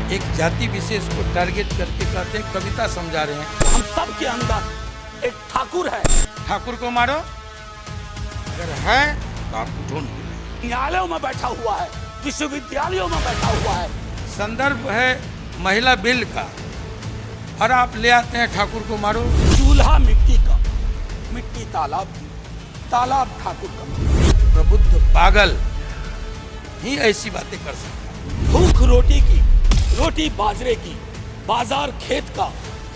एक जाति विशेष को टारगेट करके कहते हैं कविता समझा रहे हैं। हम सब के अंदर एक ठाकुर है। ठाकुर को मारो, अगर है तो आप ढूंढ के। न्यायालयों में बैठा हुआ है, विश्वविद्यालयों में बैठा हुआ है। संदर्भ है महिला बिल का और आप ले आते हैं ठाकुर को मारो। चूल्हा मिट्टी का, मिट्टी तालाब की, तालाब ठाकुर का। प्रबुद्ध पागल ही ऐसी बातें कर सकता है। भूख रोटी की, रोटी बाजरे की, बाजार खेत का,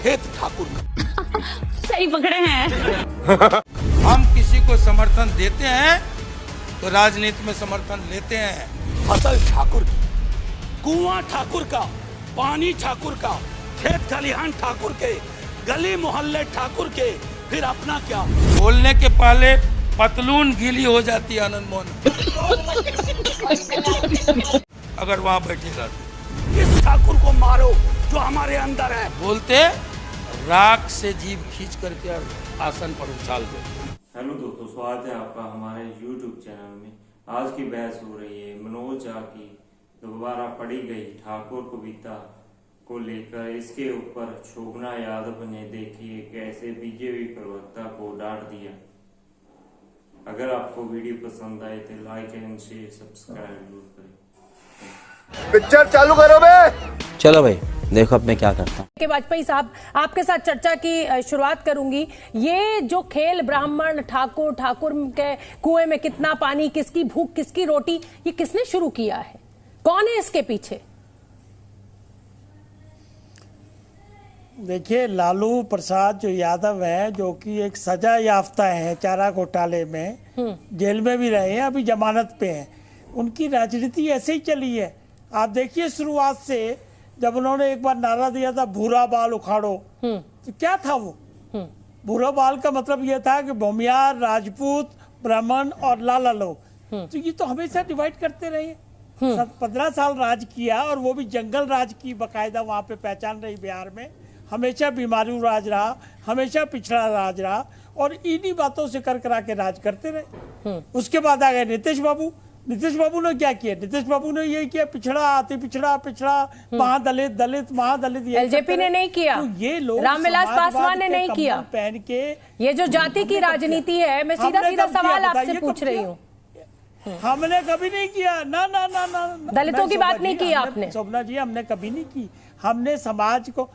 खेत ठाकुर का। सही पकड़े हैं। हम किसी को समर्थन देते हैं तो राजनीति में समर्थन लेते हैं। फसल ठाकुर की, कुआं ठाकुर का, पानी ठाकुर का, खेत खलिहान ठाकुर के, गली मोहल्ले ठाकुर के, फिर अपना क्या। बोलने के पहले पतलून गीली हो जाती है आनंद मोहन अगर वहां बैठे रहते। इस ठाकुर को मारो जो हमारे अंदर है। बोलते राख से जीभ खींच करके आसन पर उछाल दो। हेलो दोस्तों, स्वागत है आपका हमारे YouTube चैनल में। आज की बहस हो रही है मनोज झा की दोबारा पढ़ी गई ठाकुर कविता को लेकर। इसके ऊपर शोभना यादव ने देखिए कैसे बीजेपी प्रवक्ता को डांट दिया। अगर आपको वीडियो पसंद आए तो लाइक एंड शेयर सब्सक्राइब जरूर करें। पिक्चर चालू करो बे। चलो भाई देखो अब मैं क्या करता हूँ। के वाजपेयी साहब, आपके साथ चर्चा की शुरुआत करूंगी। ये जो खेल ब्राह्मण ठाकुर, ठाकुर के कुएं में कितना पानी, किसकी भूख किसकी रोटी, ये किसने शुरू किया है? कौन है इसके पीछे? देखिए, लालू प्रसाद जो यादव है, जो कि एक सजा याफ्ता है चारा घोटाले में, जेल में भी रहे हैं, अभी जमानत पे हैं। उनकी राजनीति ऐसे ही चली है। आप देखिए शुरुआत से, जब उन्होंने एक बार नारा दिया था भूरा बाल उखाड़ो, तो क्या था वो? भूरा बाल का मतलब ये था कि भूमियार, राजपूत, ब्राह्मण और लाला लोग। तो ये तो हमेशा डिवाइड करते रहे। 15 साल राज किया, और वो भी जंगल राज की बकायदा वहां पे पहचान रही बिहार में। हमेशा बीमारू राज रहा, हमेशा पिछड़ा राज रहा, और इन्हीं बातों से कर करा के राज करते रहे। उसके बाद आ गए नीतीश बाबू। नीतीश बाबू ने क्या किया? नीतीश बाबू ने यही किया, पिछड़ा, अति पिछड़ा, पिछड़ा, महादलित, दलित, महादलित। एलजेपी ने नहीं किया, तो ये लोग रामविलास पासवान ने नहीं किया। पहन के ये जो जाति की राजनीति है, मैं सीधा सीधा सवाल आपसे पूछ रही हूँ। हमने कभी नहीं किया। ना ना ना ना, दलितों की बात नहीं की आपने। शोभना जी, हमने कभी नहीं की। हमने समाज को,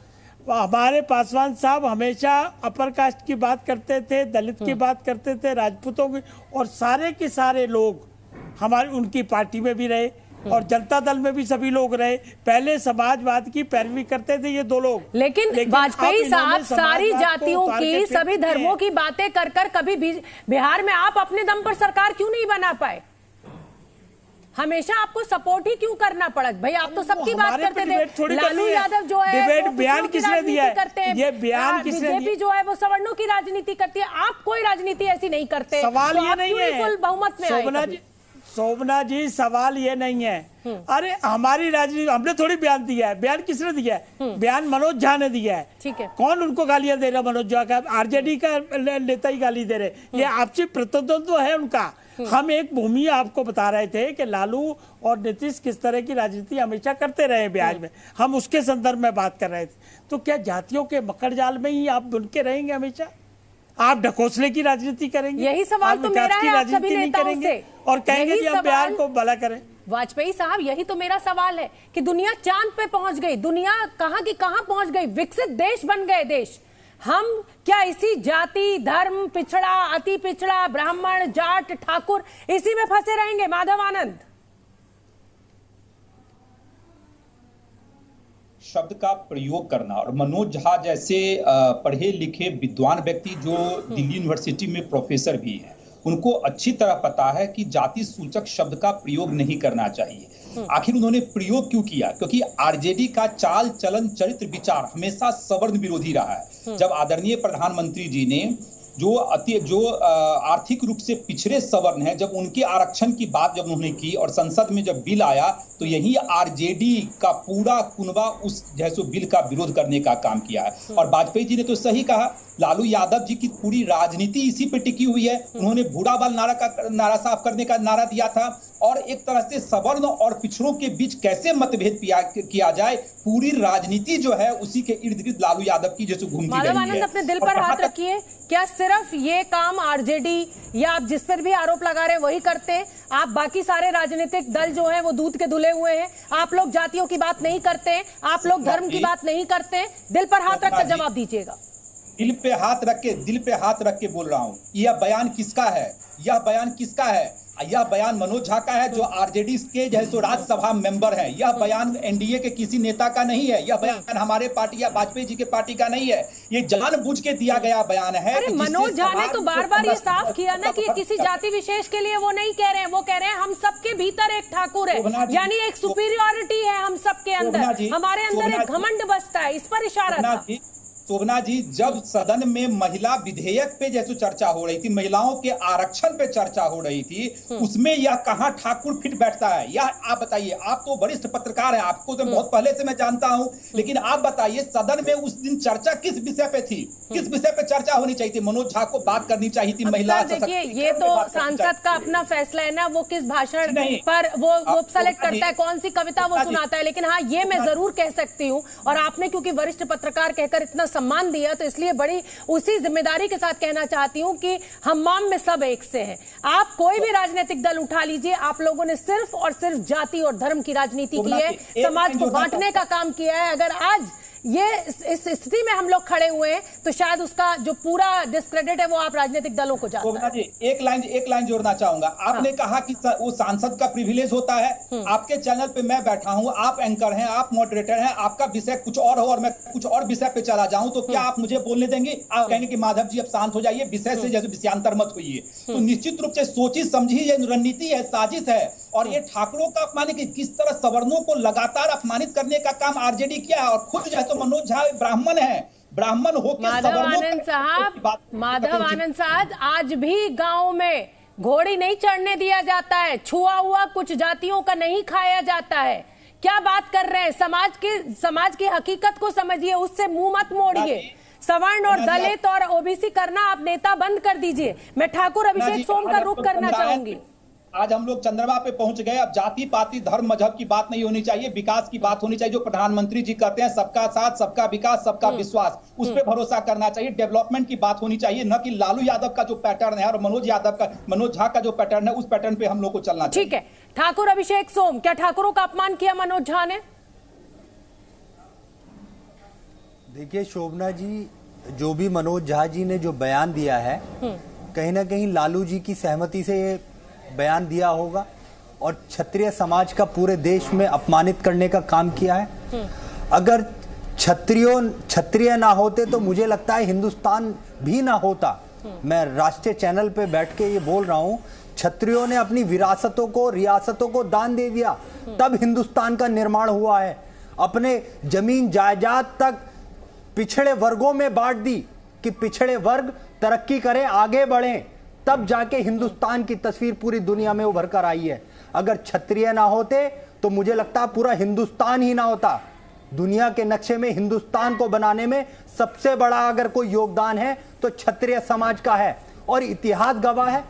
हमारे पासवान साहब हमेशा अपर कास्ट की बात करते थे, दलित की बात करते थे, राजपूतों की, और सारे के सारे लोग हमारी उनकी पार्टी में भी रहे, और जनता दल में भी सभी लोग रहे। पहले समाजवाद की पैरवी करते थे ये दो लोग। लेकिन वाजपेयी साहब सारी जातियों की, सभी धर्मों की बातें कर कर कभी बिहार में आप अपने दम पर सरकार क्यों नहीं बना पाए? हमेशा आपको सपोर्ट ही क्यों करना पड़ा? भाई आप तो सबकी बात करते थे। लालू यादव जो है, डिबेट बयान किसने दिया है? ये बयान किसने दिया? बीजेपी जो है वो सवर्णों की राजनीति करती है, आप कोई राजनीति ऐसी नहीं करते। सवाल ये नहीं है फुल बहुमत में शोभना जी, सवाल ये नहीं है। अरे हमारी राजनीति, हमने थोड़ी बयान दिया है। बयान किसने दिया है? बयान मनोज झा ने दिया है। ठीक है, कौन उनको गालियां दे रहा? मनोज झा का, आरजेडी का नेता ही गाली दे रहे। ये आपसी प्रतिद्वंद्व है उनका। हम एक भूमि आपको बता रहे थे कि लालू और नीतीश किस तरह की राजनीति हमेशा करते रहे बिहार में। हम उसके संदर्भ में बात कर रहे थे। तो क्या जातियों के मकर जाल में ही आप बुन के रहेंगे हमेशा? आप ढकोसले की राजनीति करेंगे? यही सवाल तो मेरा है आप सभी नेताओं से, और कहेंगे कि हम बिहार को भला करें। वाजपेयी साहब, यही तो मेरा सवाल है कि दुनिया चांद पे पहुंच गई, दुनिया कहां की कहां पहुंच गई, विकसित देश बन गए देश। हम क्या इसी जाति, धर्म, पिछड़ा, अति पिछड़ा, ब्राह्मण, जाट, ठाकुर, इसी में फंसे रहेंगे? माधव आनंद, शब्द का प्रयोग करना, और मनोज झा जैसे पढ़े लिखे विद्वान व्यक्ति जो दिल्ली यूनिवर्सिटी में प्रोफेसर भी हैं, उनको अच्छी तरह पता है कि जाति सूचक शब्द का प्रयोग नहीं करना चाहिए। आखिर उन्होंने प्रयोग क्यों किया? क्योंकि आरजेडी का चाल चलन, चरित्र, विचार हमेशा सवर्ण विरोधी रहा है। जब आदरणीय प्रधानमंत्री जी ने जो आर्थिक रूप से पिछड़े सवर्ण हैं, जब उनके आरक्षण की बात जब उन्होंने की और संसद में जब बिल आया तो यही आरजेडी का पूरा कुनबा उस जैसे बिल का विरोध करने का काम किया है। और वाजपेयी जी ने तो सही कहा, लालू यादव जी की पूरी राजनीति इसी पे टिकी हुई है। उन्होंने बूढ़ा बाल नारा साफ करने का नारा दिया था और एक तरह से सवर्ण और पिछड़ों के बीच कैसे मतभेद किया जाए, पूरी राजनीति जो है उसी के इर्द गिर्द लालू यादव की जैसे घूमती रही है। माधव आनंद अपने दिल पर हाथ रखिए, क्या सिर्फ ये काम आरजेडी या आप जिस पर भी आरोप लगा रहे हैं वही करते हैं? आप बाकी सारे राजनीतिक दल जो हैं वो दूध के धुले हुए हैं, आप लोग जातियों की बात नहीं करते हैं, आप लोग धर्म की बात नहीं करते हैं? दिल पर हाथ रखकर जवाब दीजिएगा। दिल पे हाथ रख के बोल रहा हूँ, यह बयान किसका है? यह बयान किसका है? यह बयान मनोज झा का है जो आरजेडी के जैसे राज्यसभा मेंबर है। यह बयान एनडीए के किसी नेता का नहीं है, यह बयान हमारे पार्टी या वाजपेयी जी के पार्टी का नहीं है, ये जानबूझ के दिया गया बयान है। अरे मनोज झा ने तो बार बार ये साफ किया ना कि किसी जाति विशेष के लिए वो नहीं कह रहे हैं, वो कह रहे हैं हम सबके भीतर एक ठाकुर है, यानी एक सुपीरियरिटी है हम सबके अंदर, हमारे अंदर एक घमंड बसता है, इस पर इशारा था। शोभना जी, जब सदन में महिला विधेयक पे जैसे चर्चा हो रही थी, महिलाओं के आरक्षण पे चर्चा हो रही थी, उसमें यह कहां ठाकुर फिट बैठता है? यह आप बताइए, आप तो वरिष्ठ पत्रकार हैं, आपको तो बहुत पहले से मैं जानता हूं, लेकिन आप बताइए सदन में उस दिन चर्चा किस विषय पे थी? किस विषय पे चर्चा होनी चाहिए थी? मनोज झा को बात करनी चाहिए थी महिला। देखिए, ये तो सांसद का अपना फैसला है ना, वो किस भाषण पर वो सेलेक्ट करता है, कौन सी कविता वो सुनाता है। लेकिन हाँ, ये मैं जरूर कह सकती हूँ, और आपने क्योंकि वरिष्ठ पत्रकार कहकर इतना सम्मान दिया तो इसलिए बड़ी उसी जिम्मेदारी के साथ कहना चाहती हूं कि हम्माम में सब एक से हैं। आप कोई भी राजनीतिक दल उठा लीजिए, आप लोगों ने सिर्फ और सिर्फ जाति और धर्म की राजनीति की है, समाज को बांटने का काम किया है। अगर आज ये इस स्थिति में हम लोग खड़े हुए हैं तो शायद उसका जो पूरा डिस्क्रेडिट है वो आप राजनीतिक दलों को जाता है। एक लाइन जोड़ना चाहूंगा। आपने कहा कि वो सांसद का प्रिविलेज होता है। आपके चैनल पे मैं बैठा हूं, आप एंकर हैं, आप मॉडरेटर हैं, आपका विषय कुछ और हो और मैं कुछ और विषय पे चला जाऊं तो क्या आप मुझे बोलने देंगे? आप कहेंगे कि माधव जी अब शांत हो जाइए, विषय से जैसे विषयांतर मत होइए। तो निश्चित रूप से सोची समझी ये रणनीति है, साजिश है। और ये ठाकुरों का अपमान, किस तरह सवर्णों को लगातार अपमानित करने का काम आरजेडी किया है। और खुद जो है तो मनोज झा ब्राह्मण है, ब्राह्मण होकर माधव आनंद साहब, आज भी गांव में घोड़ी नहीं चढ़ने दिया जाता है, छुआ हुआ कुछ जातियों का नहीं खाया जाता है। क्या बात कर रहे हैं? समाज की हकीकत को समझिए, उससे मुंह मत मोड़िए। सवर्ण और दलित और ओबीसी करना आप नेता बंद कर दीजिए। मैं ठाकुर अभिषेक सोम का रुख करना चाहूंगी। आज हम लोग चंद्रमा पे पहुंच गए। अब जाति पाति धर्म मजहब की बात नहीं होनी चाहिए, विकास की बात होनी चाहिए। जो प्रधानमंत्री जी कहते हैं सबका साथ, सबका विकास, सबका विश्वास, उस पर भरोसा करना चाहिए। डेवलपमेंट की बात होनी चाहिए, न कि लालू यादव का जो पैटर्न है और मनोज झा का जो पैटर्न है उस पैटर्न पे हम लोग को चलना चाहिए। ठीक है, ठाकुर अभिषेक सोम, क्या ठाकुरों का अपमान किया मनोज झा ने? देखिए शोभना जी, जो भी मनोज झा जी ने जो बयान दिया है, कहीं ना कहीं लालू जी की सहमति से ये बयान दिया होगा और क्षत्रिय समाज का पूरे देश में अपमानित करने का काम किया है। अगर क्षत्रिय ना होते तो मुझे लगता है हिंदुस्तान भी ना होता। मैं राष्ट्रीय चैनल पे बैठ के ये बोल रहा हूं, क्षत्रियों ने अपनी विरासतों को, रियासतों को दान दे दिया, तब हिंदुस्तान का निर्माण हुआ है। अपने जमीन जायदाद तक पिछड़े वर्गों में बांट दी कि पिछड़े वर्ग तरक्की करें, आगे बढ़ें, तब जाके हिंदुस्तान की तस्वीर पूरी दुनिया में उभर कर आई है। अगर क्षत्रिय ना होते तो मुझे लगता पूरा हिंदुस्तान ही ना होता। दुनिया के नक्शे में हिंदुस्तान को बनाने में सबसे बड़ा अगर कोई योगदान है तो क्षत्रिय समाज का है। और इतिहास गवाह है,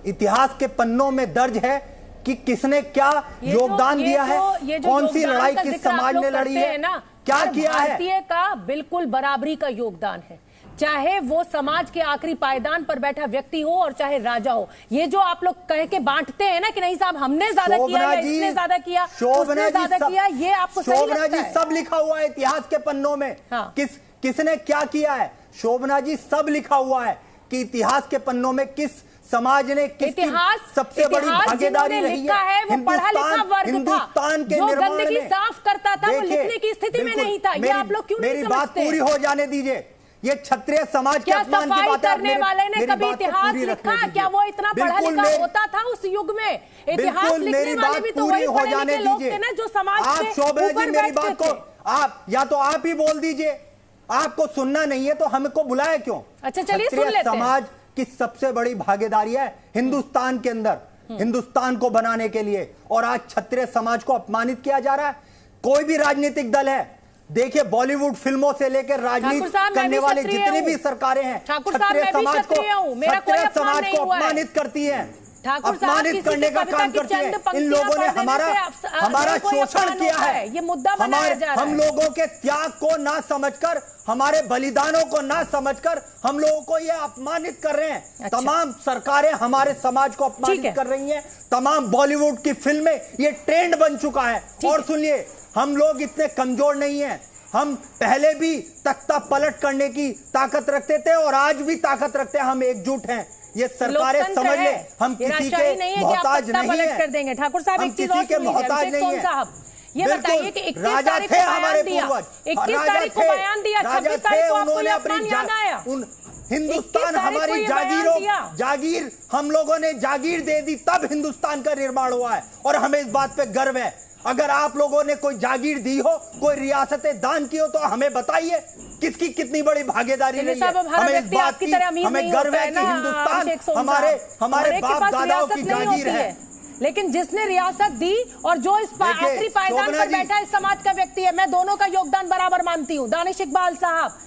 इतिहास के पन्नों में दर्ज है कि किसने क्या योगदान दिया है, कौन सी लड़ाई किस समाज ने लड़ी है, क्या किया है। भारतीय का बिल्कुल बराबरी का योगदान है, चाहे वो समाज के आखिरी पायदान पर बैठा व्यक्ति हो और चाहे राजा हो। ये जो आप लोग कह के बांटते हैं ना कि नहीं साहब हमने ज्यादा किया या इसने ज्यादा किया, उसने ज्यादा किया, ये आपको सही लगता है? सब लिखा हुआ है इतिहास के पन्नों में। हाँ। किसने क्या किया है, शोभना जी, सब लिखा हुआ है कि इतिहास के पन्नों में किस समाज ने किसकी सबसे बड़ी भागीदारी रही है। वो पढ़ा लिखा वर्ग था, हिंदुस्तान के जो निर्माण में गंदगी साफ करता था, वो लिखने की स्थिति में नहीं था। ये आप लोग क्यों नहीं समझते? मेरी बात पूरी हो जाने दीजिए। ये क्षत्रिय समाज के अपमान की बात है। करने वाले ने कभी इतिहास लिखा? क्या वो इतना पढ़ा लिखा होता था उस युग में? इतिहास लिखने वाले भी तो वही पढ़े लिखे लोग थे ना जो समाज के ऊपर बैठते थे। आप या तो आप ही बोल दीजिए, आपको सुनना नहीं है तो हमको बुलाया क्यों? अच्छा चलिए सुन क्षत्रिय लेते हैं। समाज की सबसे बड़ी भागीदारी है हिंदुस्तान के अंदर, हिंदुस्तान को बनाने के लिए, और आज क्षत्रिय समाज को अपमानित किया जा रहा है। कोई भी राजनीतिक दल है, देखिए बॉलीवुड फिल्मों से लेकर राजनीति करने वाले जितनी भी सरकारें हैं, क्षत्रिय समाज को अपमानित करती हैं, अपमानित करने का काम करती है। इन लोगों ने हमारा शोषण किया है, ये मुद्दा बनाया जा रहा है। हम लोगों के त्याग को ना समझकर, हमारे बलिदानों को ना समझकर हम लोगों को ये अपमानित कर रहे हैं। अच्छा। तमाम सरकारें हमारे समाज को अपमानित कर रही हैं, तमाम बॉलीवुड की फिल्में, ये ट्रेंड बन चुका है। और सुनिए, हम लोग इतने कमजोर नहीं हैं, हम पहले भी तख्ता पलट करने की ताकत रखते थे और आज भी ताकत रखते हैं। हम एकजुट हैं, ये सरकारें समझ ले, हम किसी के मोहताज नहीं है। कर देंगे ठाकुर साहब, एक चीज और के मोहताज नहीं है। ये बताइए कि 21 राजा तारीख थे को हमारे बयान दिया, पूर्वज, 21 तारीख को बयान दिया, 26 तारीख को आपको ये अपमान याद आया? हिंदुस्तान हमारी जागीर, हम लोगों ने जागीर दे दी, तब हिंदुस्तान का निर्माण हुआ है और हमें इस बात पे गर्व है। अगर आप लोगों ने कोई जागीर दी हो, कोई रियासतें दान की हो, तो हमें बताइए किसकी कितनी बड़ी भागीदारी रही है। हमें इस बात की हमें गर्व है कि हिंदुस्तान हमारे बाप दादाओं की जागीर है। लेकिन जिसने रियासत दी और जो इस आखिरी पायदान पर बैठा इस समाज का व्यक्ति है, मैं दोनों का योगदान बराबर मानती हूँ। दानिश इकबाल साहब,